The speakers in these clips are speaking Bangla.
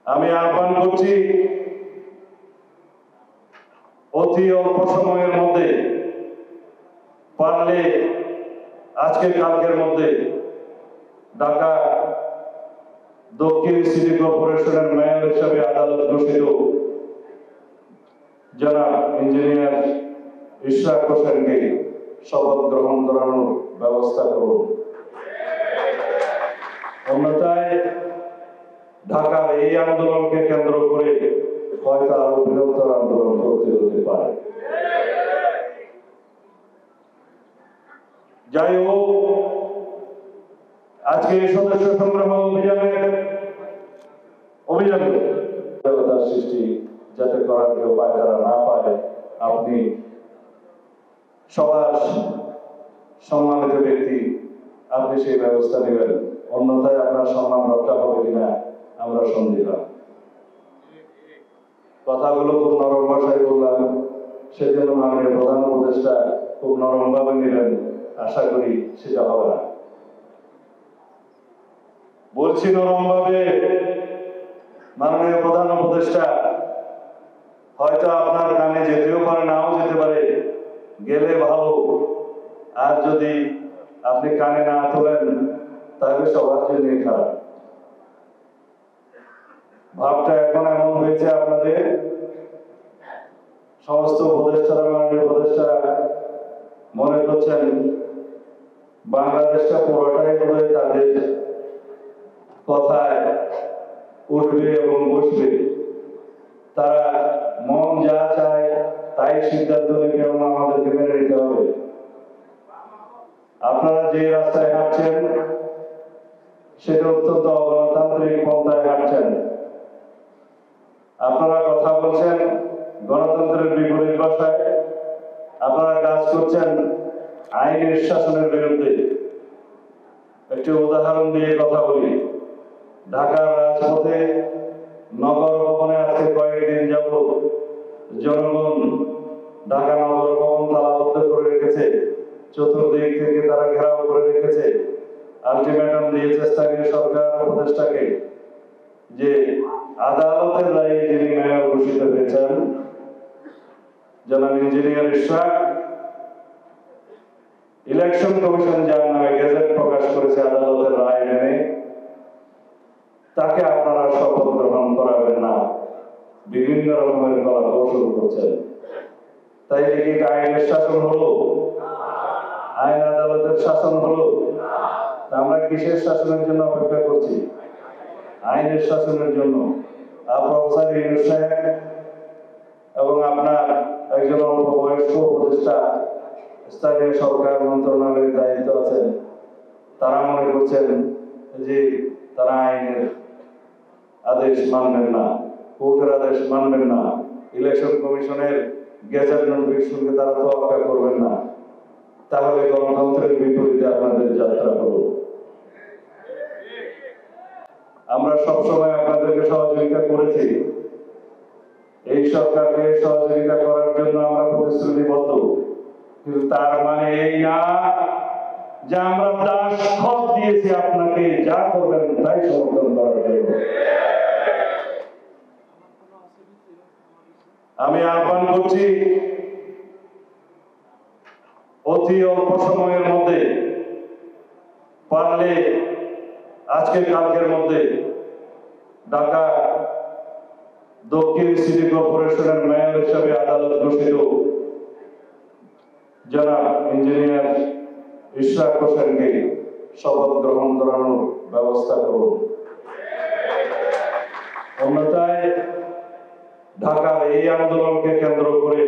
আমি আহ্বান করছি অতি অল্প সময়ের মধ্যে পারলে আজকে কালকের মধ্যে ঢাকা দক্ষিণ সিটি কর্পোরেশনের মেয়র হিসাবে আদালত ঘোষিত জনাব ইঞ্জিনিয়ার ইশরাক হোসেনকে শপথ গ্রহণ করানোর ব্যবস্থা করুন। অন্যথায় ঢাকার এই আন্দোলনকে কেন্দ্র করে হয়তো আরো বৃহত্তর আন্দোলন করতে হতে পারে। যাই হোক, আজকে এই সদস্য সংগ্রহ অভিযানে সৃষ্টি যাতে করার কেউ পায় তারা না পায়, আপনি সবার সম্মানিত ব্যক্তি, আপনি সেই ব্যবস্থা নেবেন। অন্যথায় আপনার সম্মান রক্ষা হবে কিনা আমরা সন্দিহান। কথাগুলো খুব নরম ভাষায় বললাম, সেজন্য মাননীয় প্রধান উপদেষ্টা খুব নরম ভাবে নিলেন। আশা করি সেটা হবে না। বলছি নরম ভাবে, মাননীয় প্রধান উপদেষ্টা হয়তো আপনার কানে যেতেও পারে, নাও যেতে পারে, গেলে ভালো। আর যদি আপনি কানে না তোলেন তাহলে সবার জন্য খারাপ। ভাবটা এখন এমন হয়েছে, আপনাদের সমস্ত উপদেষ্টারা, মাননীয় উপদেষ্টারা মনে করছেন বাংলাদেশটা পুরোটাই বোধহয় তাদের কথায় উঠবে এবং বসবে। তারা মন যা চায় তাই সিদ্ধান্ত নেবে এবং আমাদেরকে মেনে নিতে হবে। আপনারা যে রাস্তায় হাঁটছেন সেটা অত্যন্ত অগণতান্ত্রিক পন্থায় হাঁটছেন। আপনারা কথা বলছেন গণতন্ত্রের বিপরীত ভাষায়, আপনারা কাজ করছেন আইনের শাসনের বিরুদ্ধে। একটি উদাহরণ দিয়ে কথা বলি। ঢাকার রাজপথে নগর ভবনে আজকে কয়েকদিন যাবত জনগণ ঢাকা নগর ভবন তালাবদ্ধ করে রেখেছে, চতুর্দিক থেকে তারা ঘেরাও করে রেখেছে। আলটিমেটাম দিয়েছে স্থানীয় সরকার উপদেষ্টাকে যে আদালতের রায়ে যিনি মেয়র ঘোষিত হয়েছেন জনাব ইঞ্জিনিয়ার ইশরাক, ইলেকশন কমিশন যার নামে গেজেট প্রকাশ করেছে আদালতের রায় মেনে, তাকে আপনারা শপথ গ্রহণ করাবেন না। বিভিন্ন রকমের কলা কৌশল করছেন। তাই কি আইনের শাসন হলো? আইন আদালতের শাসন হলো? আমরা কিসের শাসনের জন্য অপেক্ষা করছি? আইনের শাসনের জন্য। প্রফেসর ইউনূস সাহেব এবং আপনার একজন অল্প বয়স্ক উপদেষ্টা স্থানীয় সরকার মন্ত্রণালয়ের দায়িত্ব আছেন, তারা মনে করছেন যে তারা আইনের আদেশ মানবেন না, কোর্টের আদেশ মানবেন না, ইলেকশন কমিশনের গেজেট নোটিফিকেশনকে তারা তোয়াক্কা করবেন না। তাহলে গণতন্ত্রের বিপরীতে আপনাদের যাত্রা হলো। আমরা সবসময় আপনাদেরকে সহযোগিতা করেছি। এই সরকারকে সহযোগিতা করার জন্য আমরা প্রতিশ্রুতিবদ্ধ, কিন্তু তার মানে এই না যে আমরা দাসখত দিয়েছি আপনাকে যা করবেন তাই সমর্থন করার জন্য। আমি আহ্বান করছি অতি অল্প সময়ের মধ্যে পারলে আজকে কালকের মধ্যে ঢাকা দক্ষিণ সিটি কর্পোরেশনের মেয়র হিসাবে আদালত ঘোষিত জনাব ইঞ্জিনিয়ার ইশরাক হোসেনকে শপথ গ্রহণ করানোর ব্যবস্থা করুন। অন্যথায় ঢাকার এই আন্দোলনকে কেন্দ্র করে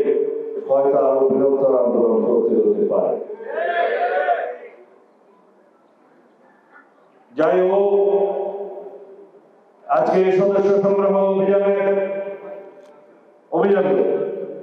হয়তো আরো বৃহত্তর আন্দোলন করতে হতে পারে। যাই হোক, আজকে এই সদস্য সংগ্রহ অভিযানে